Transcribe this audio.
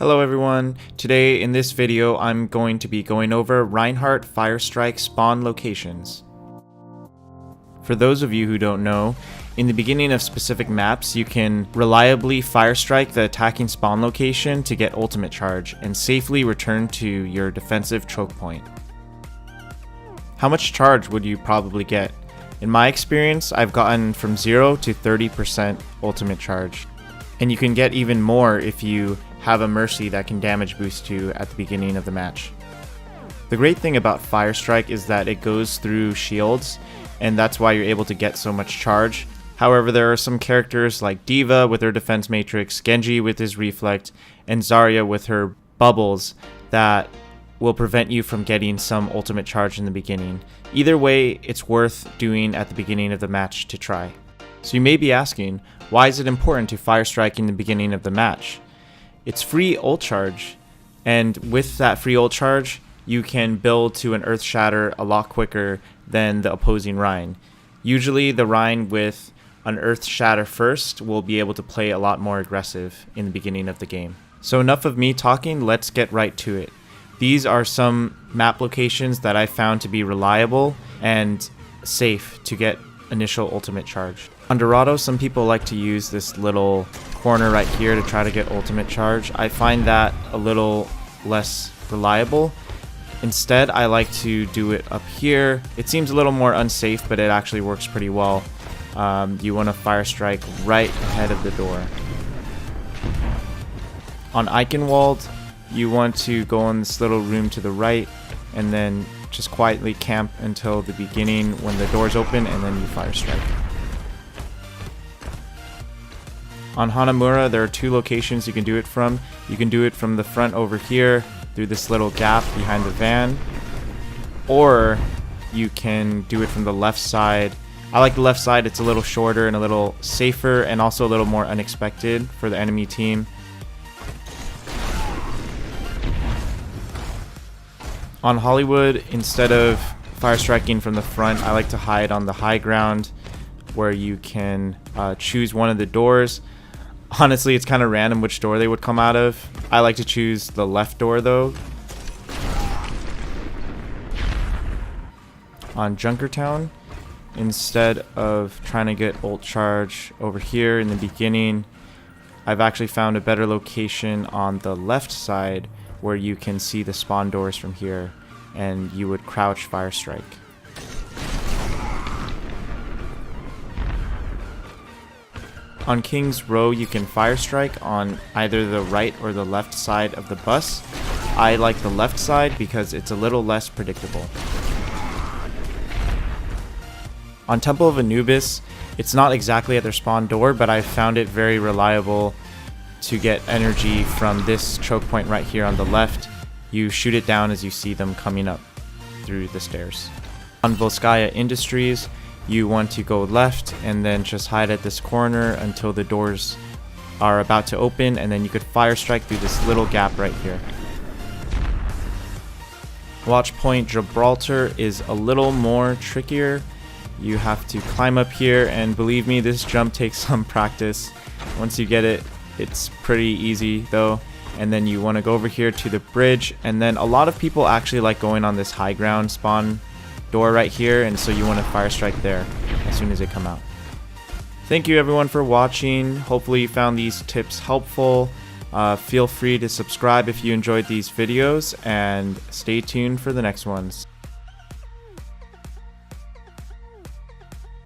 Hello everyone, today in this video I'm going to be going over Reinhardt Firestrike spawn locations. For those of you who don't know, in the beginning of specific maps you can reliably firestrike the attacking spawn location to get ultimate charge and safely return to your defensive choke point. How much charge would you probably get? In my experience, I've gotten from 0 to 30% ultimate charge. And you can get even more if you have a Mercy that can damage boost you at the beginning of the match. The great thing about Firestrike is that it goes through shields, and that's why you're able to get so much charge. However, there are some characters like D.Va with her defense matrix, Genji with his reflect, and Zarya with her bubbles that will prevent you from getting some ultimate charge in the beginning. Either way, it's worth doing at the beginning of the match to try. So you may be asking, why is it important to Firestrike in the beginning of the match? It's free ult charge, and with that free ult charge, you can build to an Earth Shatter a lot quicker than the opposing Rein. Usually the Rein with an Earth Shatter first will be able to play a lot more aggressive in the beginning of the game. So enough of me talking, let's get right to it. These are some map locations that I found to be reliable and safe to get initial ultimate charge. On Dorado, some people like to use this little corner right here to try to get ultimate charge. I find that a little less reliable. Instead, I like to do it up here. It seems a little more unsafe, but it actually works pretty well. You want to Firestrike right ahead of the door. On Eichenwalde, you want to go in this little room to the right and then just quietly camp until the beginning when the doors open, and then you Firestrike. On Hanamura, there are two locations you can do it from. You can do it from the front over here through this little gap behind the van, or you can do it from the left side. I like the left side, it's a little shorter and a little safer and also a little more unexpected for the enemy team. On Hollywood, instead of Firestriking from the front, I like to hide on the high ground where you can choose one of the doors. Honestly, it's kind of random which door they would come out of. I like to choose the left door though. On Junkertown, instead of trying to get ult charge over here in the beginning, I've actually found a better location on the left side where you can see the spawn doors from here, and you would crouch Firestrike. On King's Row, you can Firestrike on either the right or the left side of the bus. I like the left side because it's a little less predictable. On Temple of Anubis, it's not exactly at their spawn door, but I found it very reliable to get energy from this choke point right here on the left. You shoot it down as you see them coming up through the stairs. On Volskaya Industries, you want to go left and then just hide at this corner until the doors are about to open, and then you could Firestrike through this little gap right here. Watch Point Gibraltar is a little more trickier. You have to climb up here, and believe me, this jump takes some practice. Once you get it, it's pretty easy though. And then you want to go over here to the bridge, and then a lot of people actually like going on this high ground spawn door right here, and so you want to Firestrike there as soon as they come out. Thank you everyone for watching. Hopefully you found these tips helpful. Feel free to subscribe if you enjoyed these videos, and stay tuned for the next ones.